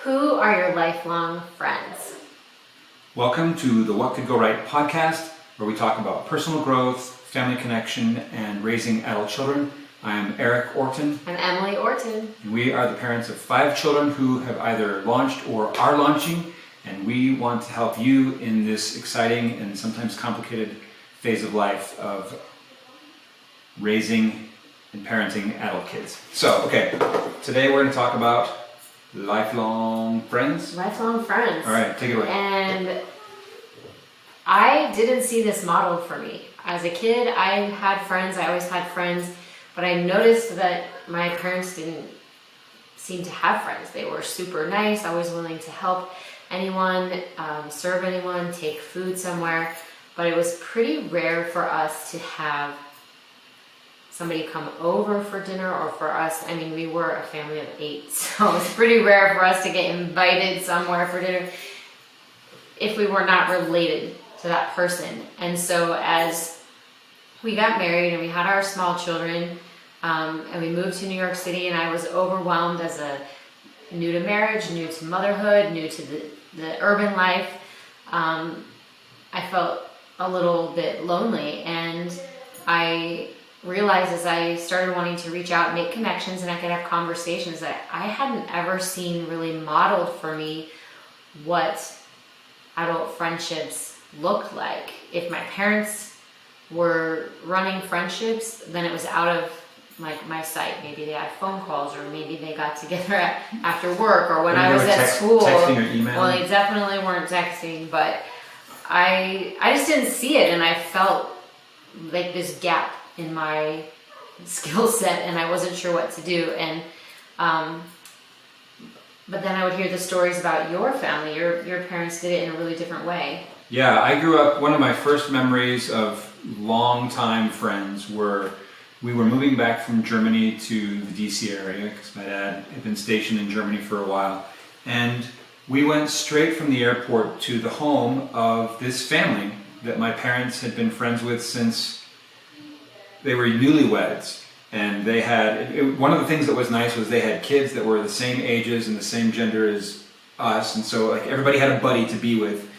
Who are your lifelong friends? Welcome to the What Could Go Right podcast, where we talk about personal growth, family connection, and raising adult children. I am Eric Orton. I'm Emily Orton. And we are the parents of 5 children who have either launched or are launching, and we want to help you in this exciting and sometimes complicated phase of life of raising and parenting adult kids. So, today we're going to talk about lifelong friends. Lifelong friends. All right, take it away. And I didn't see this model for me. As a kid, I had friends. I always had friends. But I noticed that my parents didn't seem to have friends. They were super nice, always willing to help anyone, serve anyone, take food somewhere. But it was pretty rare for us to have somebody come over for dinner, or for us, I mean, we were a family of 8, so it was pretty rare for us to get invited somewhere for dinner if we were not related to that person. And so as we got married and we had our small children, and we moved to New York City, and I was overwhelmed as a new to marriage, new to motherhood, new to the urban life. I felt a little bit lonely, and I realized as I started wanting to reach out and make connections and I could have conversations that I hadn't ever seen really modeled for me what adult friendships looked like. If my parents were running friendships, then it was out of my sight. Maybe they had phone calls, or maybe they got together after work, or when I was at school. Texting or emailing? Well, they definitely weren't texting, but I just didn't see it, and I felt like this gap in my skill set, and I wasn't sure what to do. And but then I would hear the stories about your family. Your parents did it in a really different way. Yeah, I grew up, one of my first memories of longtime friends were, we were moving back from Germany to the DC area because my dad had been stationed in Germany for a while. And we went straight from the airport to the home of this family that my parents had been friends with since they were newlyweds. And they had, one of the things that was nice was they had kids that were the same ages and the same gender as us. And so everybody had a buddy to be with.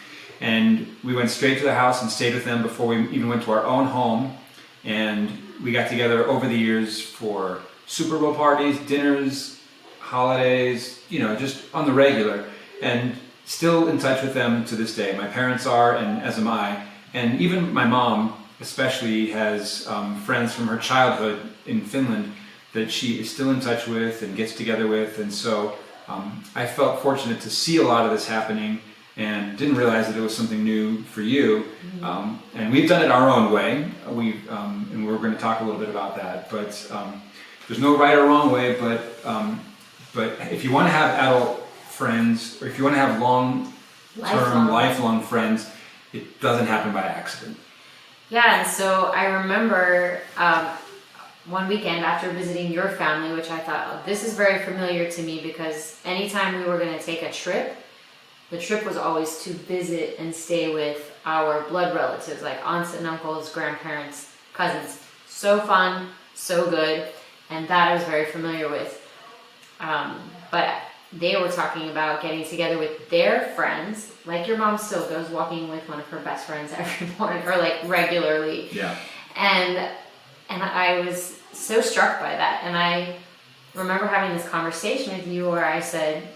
And we went straight to the house and stayed with them before we even went to our own home. And we got together over the years for Super Bowl parties, dinners, holidays, just on the regular. And still in touch with them to this day. My parents are, and as am I. And even my mom especially has friends from her childhood in Finland that she is still in touch with and gets together with. And so I felt fortunate to see a lot of this happening, and didn't realize that it was something new for you. And we've done it our own way. And we're going to talk a little bit about that. But there's no right or wrong way. But if you want to have adult friends, or if you want to have long-term, lifelong friends, it doesn't happen by accident. Yeah, and so I remember one weekend after visiting your family, which I thought, oh, this is very familiar to me, because anytime we were going to take a trip, the trip was always to visit and stay with our blood relatives, like aunts and uncles, grandparents, cousins. So fun, so good, and that I was very familiar with. But they were talking about getting together with their friends, like your mom still goes walking with one of her best friends every morning, or like regularly. Yeah. And I was so struck by that. And I remember having this conversation with you where I said,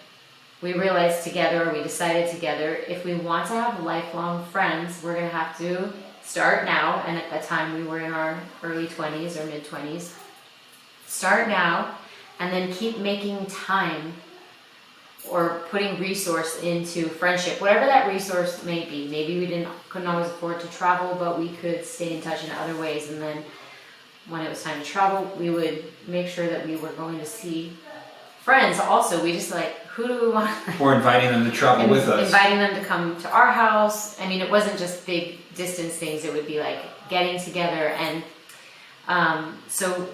we realized together, we decided together, if we want to have lifelong friends, we're going to have to start now. And at that time we were in our early 20s or mid 20s. Start now, and then keep making time or putting resource into friendship, whatever that resource may be. Maybe we couldn't always afford to travel, but we could stay in touch in other ways. And then when it was time to travel, we would make sure that we were going to see friends. Also, we just who do we want? Or inviting them to travel with us. Inviting them to come to our house. I mean, it wasn't just big distance things. It would be like getting together. And so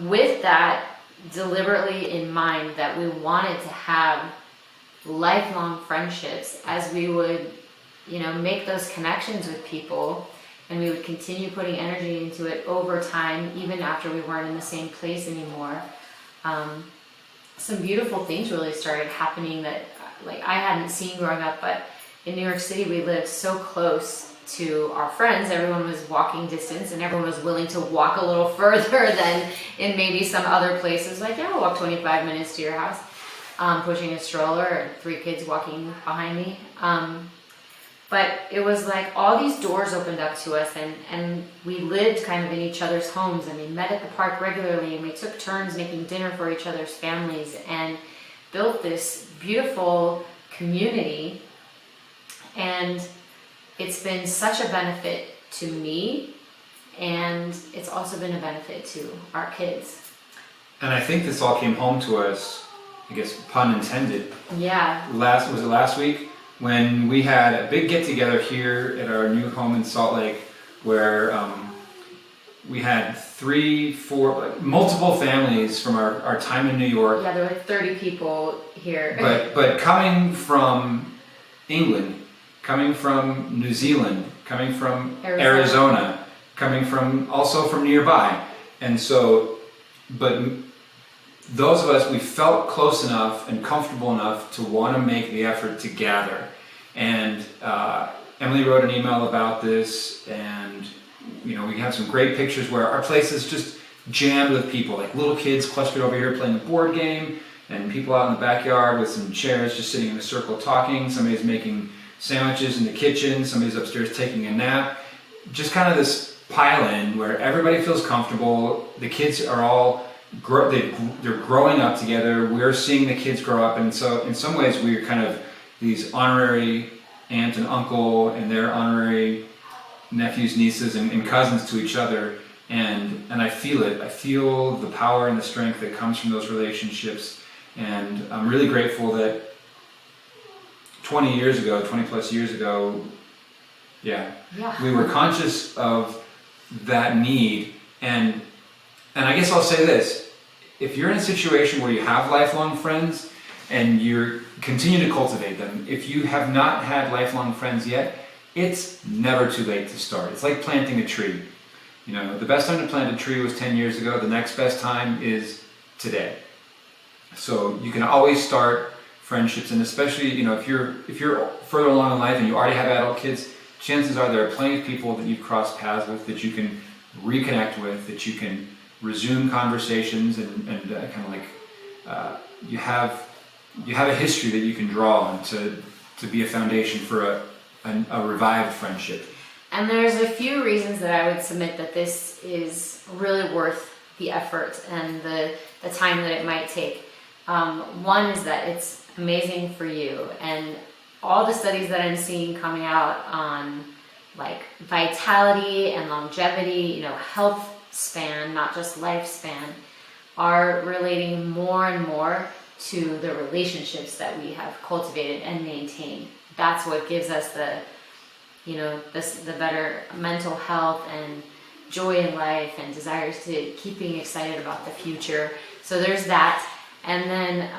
with that deliberately in mind, that we wanted to have lifelong friendships, as we would, make those connections with people, and we would continue putting energy into it over time, even after we weren't in the same place anymore. some beautiful things really started happening that like I hadn't seen growing up. But in New York City, we lived so close to our friends. Everyone was walking distance, and everyone was willing to walk a little further than in maybe some other places. Like, yeah, I'll walk 25 minutes to your house, pushing a stroller, and 3 kids walking behind me. But it was like all these doors opened up to us, and we lived kind of in each other's homes, and we met at the park regularly, and we took turns making dinner for each other's families and built this beautiful community. And it's been such a benefit to me, and it's also been a benefit to our kids. And I think this all came home to us, I guess pun intended. Yeah. Was it last week? When we had a big get together here at our new home in Salt Lake, where we had 3, 4, multiple families from our time in New York. Yeah, there were like 30 people here. But coming from England, coming from New Zealand, coming from Arizona, coming from also from nearby. And so, but those of us, we felt close enough and comfortable enough to want to make the effort to gather. And Emily wrote an email about this, and we have some great pictures where our place is just jammed with people, like little kids clustered over here playing the board game, and people out in the backyard with some chairs just sitting in a circle talking. Somebody's making sandwiches in the kitchen, somebody's upstairs taking a nap. Just kind of this pile-in where everybody feels comfortable. The kids are all they're growing up together. We're seeing the kids grow up, and so in some ways we're kind of these honorary aunt and uncle and their honorary nephews, nieces, and cousins to each other. And I feel it. I feel the power and the strength that comes from those relationships. And I'm really grateful that 20 plus years ago, we were conscious of that need. And I guess I'll say this: if you're in a situation where you have lifelong friends and you continue to cultivate them, if you have not had lifelong friends yet, it's never too late to start. It's like planting a tree. The best time to plant a tree was 10 years ago. The next best time is today. So you can always start friendships, and especially if you're further along in life and you already have adult kids, chances are there are plenty of people that you've crossed paths with that you can reconnect with, that you can resume conversations, and kind of like you have a history that you can draw on to be a foundation for a revived friendship. And there's a few reasons that I would submit that this is really worth the effort and the time that it might take. One is that it's amazing for you, and all the studies that I'm seeing coming out on like vitality and longevity, health span, not just lifespan, are relating more and more to the relationships that we have cultivated and maintained. That's what gives us the better mental health and joy in life and desires to keep being excited about the future. So there's that. And then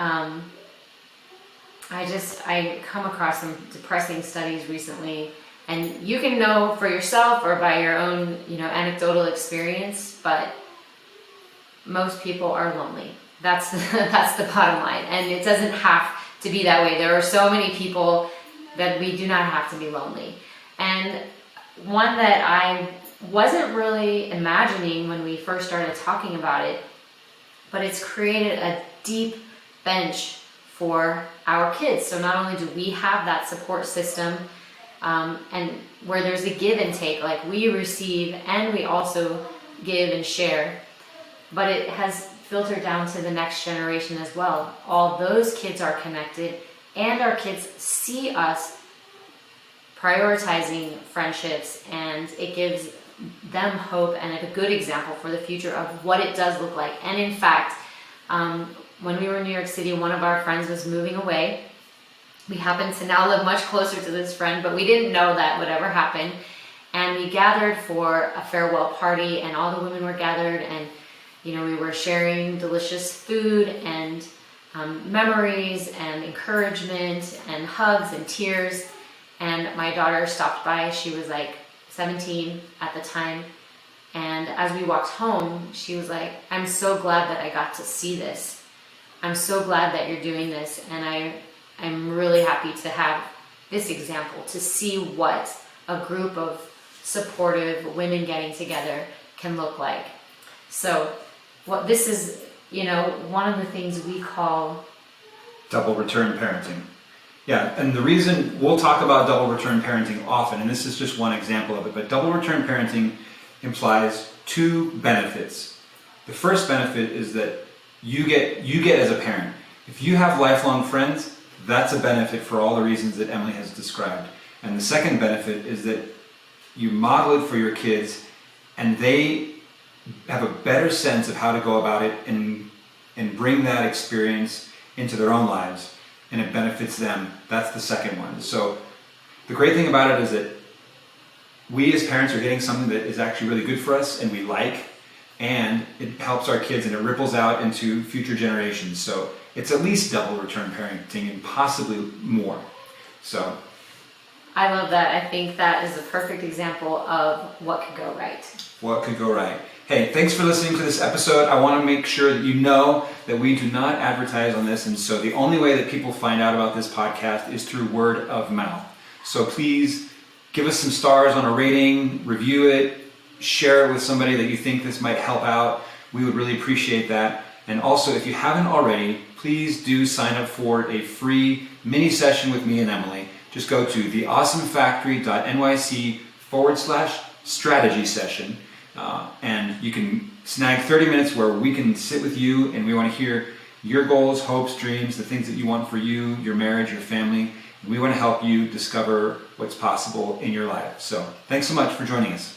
I come across some depressing studies recently, and you can know for yourself or by your own anecdotal experience, but most people are lonely. That's the bottom line, and it doesn't have to be that way. There are so many people that we do not have to be lonely. And one that I wasn't really imagining when we first started talking about it, but it's created a deep bench for our kids. So not only do we have that support system, and where there's a give and take, like we receive and we also give and share, but it has filtered down to the next generation as well. All those kids are connected, and our kids see us prioritizing friendships, and it gives them hope and a good example for the future of what it does look like. And in fact, when we were in New York City, one of our friends was moving away. We happened to now live much closer to this friend, but we didn't know that would ever happen. And we gathered for a farewell party, and all the women were gathered, and we were sharing delicious food and memories and encouragement and hugs and tears. And my daughter stopped by. She was like 17 at the time. And as we walked home, she was like, "I'm so glad that I got to see this. I'm so glad that you're doing this, and I'm really happy to have this example, to see what a group of supportive women getting together can look like. So what this is, one of the things we call double return parenting. Yeah, and the reason we'll talk about double return parenting often, and this is just one example of it, but double return parenting implies two benefits. The first benefit is that you get as a parent. If you have lifelong friends, that's a benefit for all the reasons that Emily has described. And the second benefit is that you model it for your kids, and they have a better sense of how to go about it and bring that experience into their own lives, and it benefits them. That's the second one. So the great thing about it is that we as parents are getting something that is actually really good for us and we like, and it helps our kids and it ripples out into future generations. So it's at least double return parenting and possibly more. So I love that. I think that is a perfect example of what could go right. What could go right? Hey, thanks for listening to this episode. I want to make sure that you know that we do not advertise on this, and so the only way that people find out about this podcast is through word of mouth. So please give us some stars on a rating, review it, share it with somebody that you think this might help out. We would really appreciate that. And also, if you haven't already, please do sign up for a free mini session with me and Emily. Just go to theawesomefactory.nyc/strategy session. And you can snag 30 minutes where we can sit with you, and we want to hear your goals, hopes, dreams, the things that you want for you, your marriage, your family. And we want to help you discover what's possible in your life. So thanks so much for joining us.